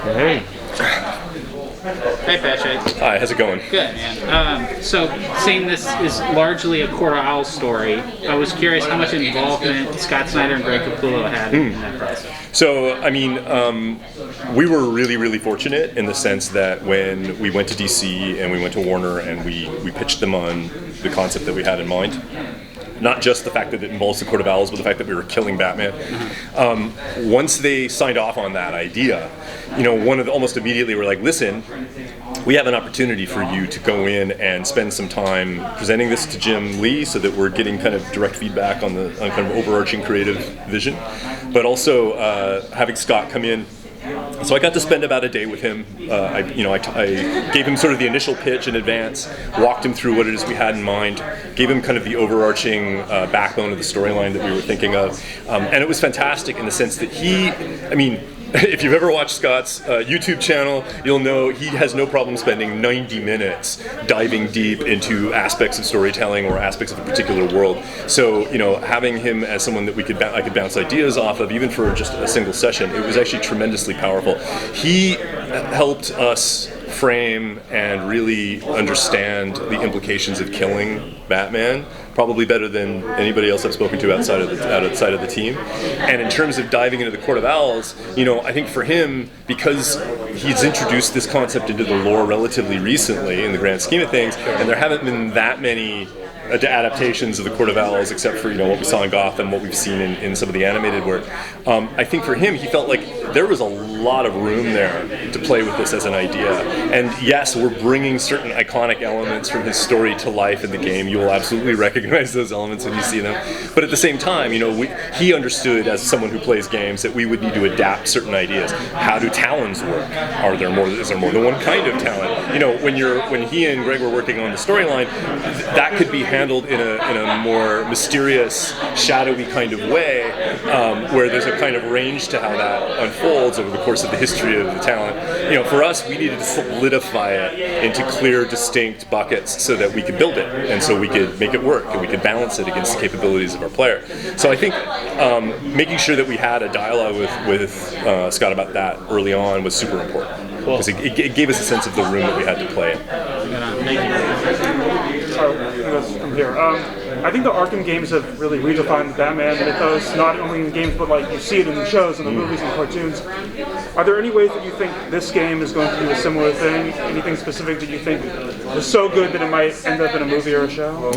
Hey. Hey, Patrick. Hi, how's it going? Good, man. So, seeing this is largely a Court of Owls story, I was curious how much involvement Scott Snyder and Greg Capullo had in that process. So, I mean, we were really, really fortunate in the sense that when we went to DC and we went to Warner and we pitched them on the concept that we had in mind, not just the fact that it involves the Court of Owls, but the fact that we were killing Batman. Once they signed off on that idea, almost immediately we're like, listen, we have an opportunity for you to go in and spend some time presenting this to Jim Lee so that we're getting kind of direct feedback on kind of overarching creative vision, but also having Scott come in. So I got to spend about a day with him. I gave him sort of the initial pitch in advance, walked him through what it is we had in mind, gave him kind of the overarching backbone of the storyline that we were thinking of, and it was fantastic in the sense that if you've ever watched Scott's YouTube channel, you'll know he has no problem spending 90 minutes diving deep into aspects of storytelling or aspects of a particular world. So, having him as someone that I could bounce ideas off of, even for just a single session, it was actually tremendously powerful. He helped us frame and really understand the implications of killing Batman probably better than anybody else I've spoken to outside of the team. And in terms of diving into the Court of Owls, I think for him, because he's introduced this concept into the lore relatively recently in the grand scheme of things, and there haven't been that many adaptations of the Court of Owls except for what we saw in Gotham, what we've seen in some of the animated work. I think for him, he felt like there was a lot of room there to play with this as an idea. And yes, we're bringing certain iconic elements from his story to life in the game. You will absolutely recognize those elements when you see them. But at the same time, he understood as someone who plays games that we would need to adapt certain ideas. How do talons work? Is there more than one kind of talon? When he and Greg were working on the storyline, that could be handled in a more mysterious, shadowy kind of way, where there's a kind of range to how that unfolds over the course of the history of the talent. For us, we needed to solidify it into clear, distinct buckets so that we could build it, and so we could make it work, and we could balance it against the capabilities of our player. So I think making sure that we had a dialogue with Scott about that early on was super important, because it gave us a sense of the room that we had to play in. From here. I think the Arkham games have really redefined the Batman mythos, not only in games, but you see it in the shows and the movies and cartoons. Are there any ways that you think this game is going to do a similar thing? Anything specific that you think is so good that it might end up in a movie or a show?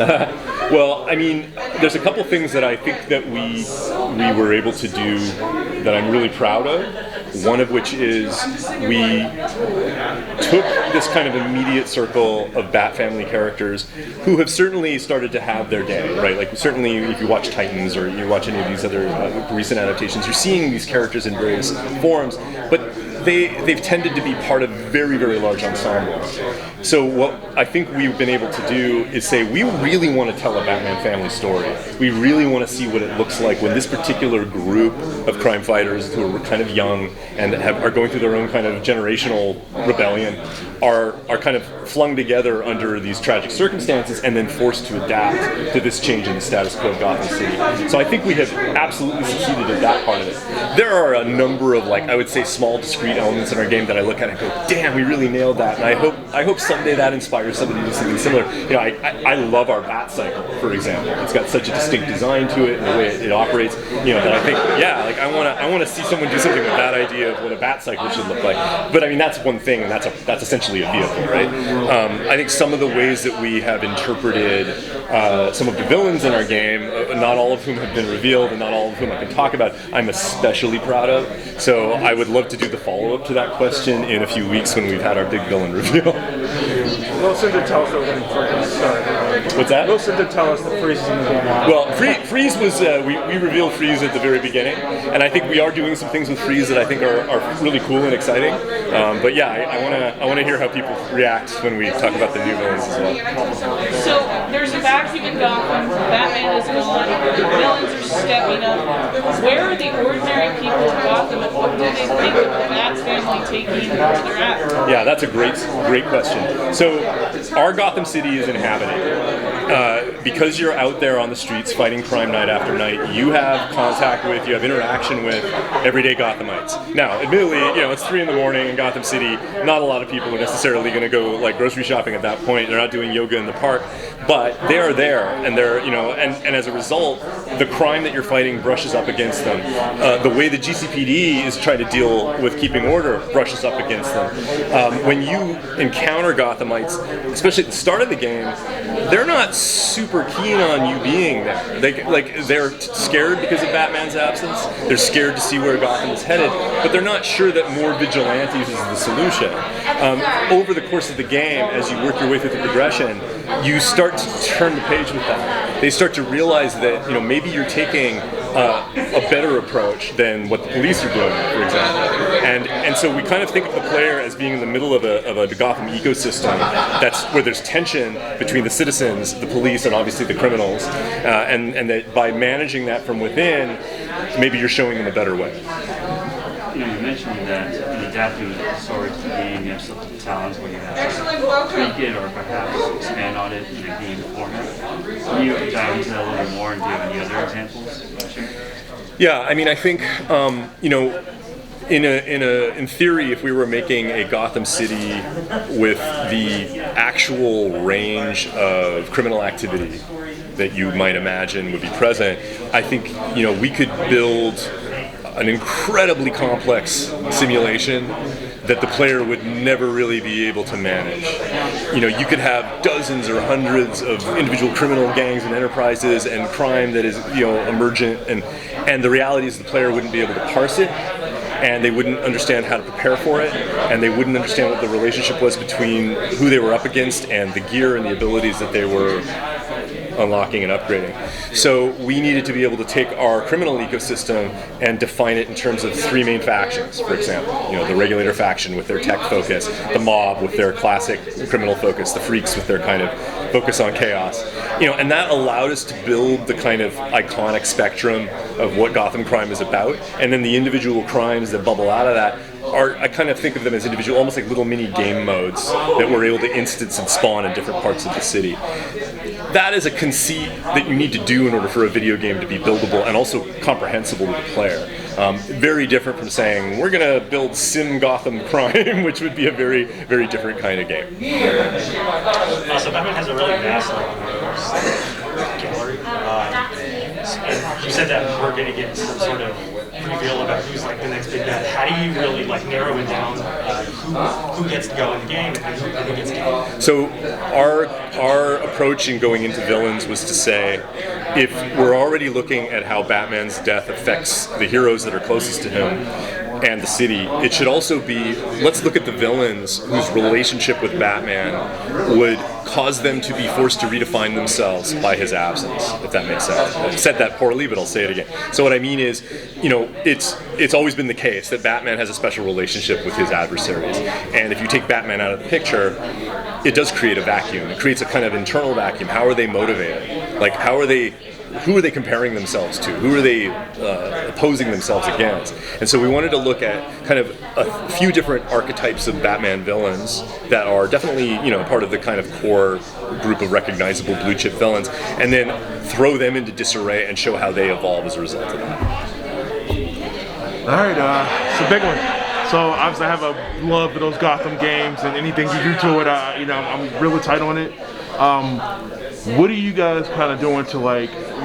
Well, there's a couple things that I think that we were able to do that I'm really proud of. One of which is we took this kind of immediate circle of Bat Family characters who have certainly started to have their day, right? Certainly if you watch Titans or you watch any of these other recent adaptations, you're seeing these characters in various forms, but they've tended to be part of very, very large ensembles. So what I think we've been able to do is say we really want to tell a Batman Family story. We really want to see what it looks like when this particular group of crime fighters who are kind of young and are going through their own kind of generational rebellion are kind of flung together under these tragic circumstances and then forced to adapt to this change in the status quo of Gotham City. So I think we have absolutely succeeded at that part of it. There are a number of, I would say, small, discrete elements in our game that I look at and go, damn, we really nailed that. And I hope someday that inspires somebody to do something similar. I love our Bat Cycle, for example. It's got such a distinct design to it and the way it operates, that I think, I want to see someone do something with that idea of what a Bat Cycle should look like. But that's one thing, and that's essentially a vehicle, right? I think some of the ways that we have interpreted some of the villains in our game, not all of whom have been revealed and not all of whom I can talk about, I'm especially proud of. So I would love to do the follow-up to that question in a few weeks when we've had our big villain reveal. Wilson did tell us that when Freeze started. What's that? Wilson did tell us that Freeze is in the game. Well, Freeze was, we revealed Freeze at the very beginning, and I think we are doing some things with Freeze that I think are really cool and exciting. But yeah, I want to hear how people react when we talk about the new villains as well. So there's a vacuum in Gotham, Batman is gone, the villains are stepping up. Where are the ordinary people of Gotham, and what do they think of the Bat Family taking where they're at? Yeah, that's a great question. So our Gotham City is inhabited. because you're out there on the streets fighting crime night after night, you have contact with, you have interaction with everyday Gothamites. Now, admittedly, it's 3 in the morning in Gotham City. Not a lot of people are necessarily going to go like grocery shopping at that point. They're not doing yoga in the park, but they are there, and they're, and as a result, the crime that you're fighting brushes up against them. The way the GCPD is trying to deal with keeping order brushes up against them. When you encounter Gothamites, especially at the start of the game, they're not super keen on you being there. They're scared because of Batman's absence. They're scared to see where Gotham is headed, but they're not sure that more vigilantes is the solution. Over the course of the game, as you work your way through the progression, you start to turn the page with that. They start to realize that maybe you're taking a better approach than what the police are doing, for example. And so we kind of think of the player as being in the middle of a Gotham ecosystem that's where there's tension between the citizens, the police, and obviously the criminals, and that by managing that from within, maybe you're showing them a better way. You mentioned that in adapting the story to the game, you have some talents where you have to tweak it or perhaps expand on it in a game format. Can you dive into that a little bit more, and do you have any other examples? Yeah, I think in theory, if we were making a Gotham City with the actual range of criminal activity that you might imagine would be present, I think we could build an incredibly complex simulation that the player would never really be able to manage. You could have dozens or hundreds of individual criminal gangs and enterprises and crime that is emergent, and the reality is the player wouldn't be able to parse it, and they wouldn't understand how to prepare for it, and they wouldn't understand what the relationship was between who they were up against and the gear and the abilities that they were unlocking and upgrading. So we needed to be able to take our criminal ecosystem and define it in terms of 3 main factions, for example. The regulator faction with their tech focus, the mob with their classic criminal focus, the freaks with their kind of focus on chaos. And that allowed us to build the kind of iconic spectrum of what Gotham crime is about, and then the individual crimes that bubble out of that I kind of think of them as individual, almost like little mini game modes that we're able to instance and spawn in different parts of the city. That is a conceit that you need to do in order for a video game to be buildable and also comprehensible to the player. Very different from saying, we're going to build Sim Gotham Crime, which would be a very, very different kind of game. So Batman has a really vast gallery. And you said that we're going to get some sort of reveal about who's like the next big bad. How do you really narrow it down who gets to go in the game and who gets to go? So our approach in going into villains was to say, if we're already looking at how Batman's death affects the heroes that are closest to him and the city, it should also be, let's look at the villains whose relationship with Batman would cause them to be forced to redefine themselves by his absence, if that makes sense. I've said that poorly, but I'll say it again. So what I mean is, it's always been the case that Batman has a special relationship with his adversaries. And if you take Batman out of the picture, it does create a vacuum. It creates a kind of internal vacuum. How are they motivated? Who are they comparing themselves to? Who are they opposing themselves against? And so we wanted to look at kind of a few different archetypes of Batman villains that are definitely, part of the kind of core group of recognizable blue chip villains, and then throw them into disarray and show how they evolve as a result of that. All right, it's a big one. So obviously I have a love for those Gotham games, and anything you do to it, I'm really tight on it. What are you guys kind of doing to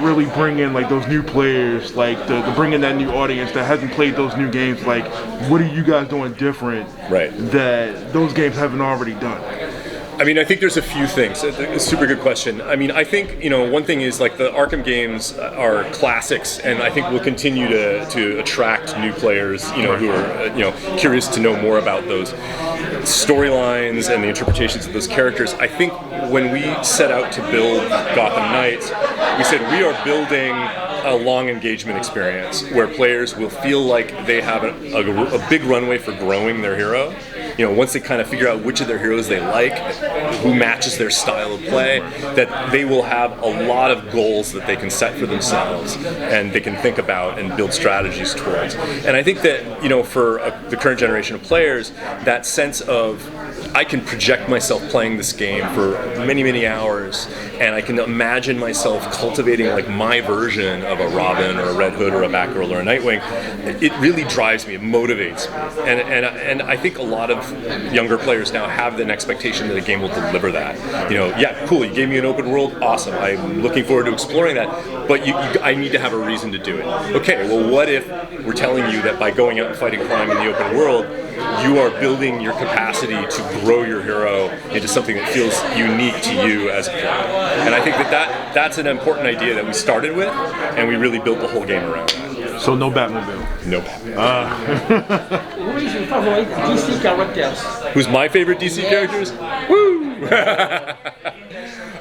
really bring in those new players, to bring in that new audience that hasn't played those new games? What are you guys doing different that those games haven't already done? I think there's a few things. A super good question. I think, one thing is the Arkham games are classics, and I think we'll continue to attract new players, who are, curious to know more about those storylines and the interpretations of those characters. I think when we set out to build Gotham Knights, we said we are building a long engagement experience where players will feel like they have a big runway for growing their hero. once they kind of figure out which of their heroes they like, who matches their style of play, that they will have a lot of goals that they can set for themselves and they can think about and build strategies towards. And I think that, for the current generation of players, that sense of I can project myself playing this game for many, many hours, and I can imagine myself cultivating like my version of a Robin or a Red Hood or a Batgirl or a Nightwing. It really drives me, it motivates me. And I think a lot of younger players now have an expectation that a game will deliver that. Yeah, cool, you gave me an open world, awesome. I'm looking forward to exploring that, but I need to have a reason to do it. Okay, well what if we're telling you that by going out and fighting crime in the open world, you are building your capacity to grow your hero into something that feels unique to you as a player. And I think that's an important idea that we started with, and we really built the whole game around that. So no Batmobile. No Batman. Who is your favorite DC characters? Who's my favorite DC characters? Woo!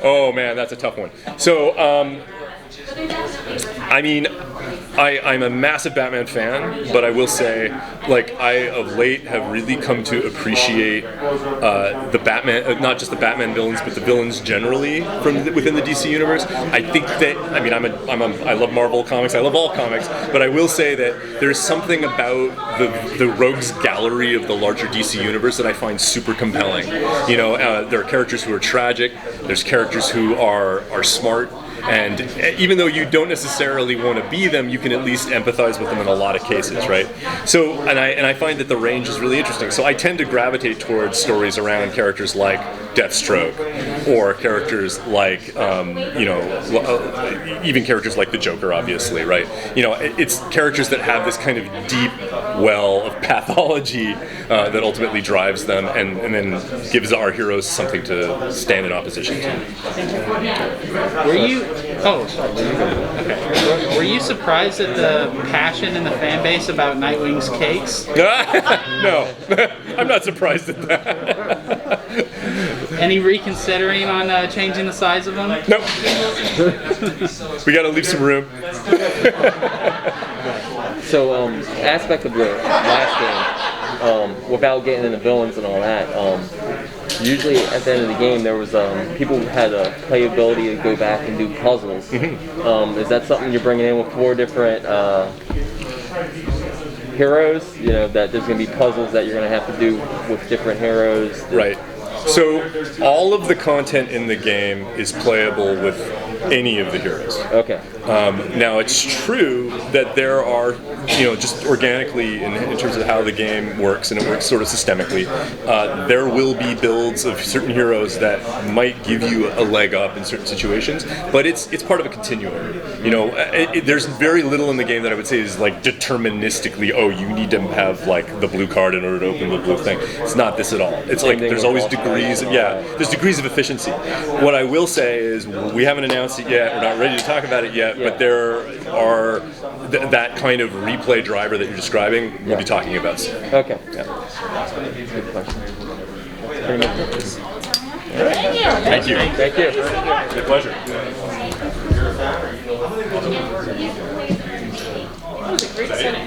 Oh man, that's a tough one. So, I'm a massive Batman fan, but I will say, I of late have really come to appreciate the Batman, not just the Batman villains, but the villains generally within the DC universe. I think that, I love Marvel comics, I love all comics, but I will say that there's something about the rogues gallery of the larger DC universe that I find super compelling. There are characters who are tragic, there's characters who are smart, and even though you don't necessarily want to be them, you can at least empathize with them in a lot of cases, right? So, and I find that the range is really interesting. So I tend to gravitate towards stories around characters like Deathstroke, or characters like, even characters like the Joker, obviously, right? It's characters that have this kind of deep well of pathology that ultimately drives them, and then gives our heroes something to stand in opposition to. Were you? Oh, sorry. Okay. Were you surprised at the passion in the fan base about Nightwing's cakes? No, I'm not surprised at that. Any reconsidering on changing the size of them? Nope. We got to leave some room. So, aspect of the last game, without getting into villains and all that, usually at the end of the game there was people had a playability to go back and do puzzles. Is that something you're bringing in with 4 different heroes? That there's going to be puzzles that you're going to have to do with different heroes? Right. So all of the content in the game is playable with any of the heroes. Okay. Now it's true that there are, just organically in terms of how the game works, and it works sort of systemically, there will be builds of certain heroes that might give you a leg up in certain situations, but it's part of a continuum. There's very little in the game that I would say is like deterministically, oh, you need to have like the blue card in order to open the blue thing. It's not this at all. It's like there's always degrees of efficiency. What I will say is we haven't announced it yet, we're not ready to talk about it yet, but there are that kind of replay driver that you're describing, we'll be talking about soon. Okay. Yeah. Good question. Thank you. Thank you. Good pleasure. That was a great set of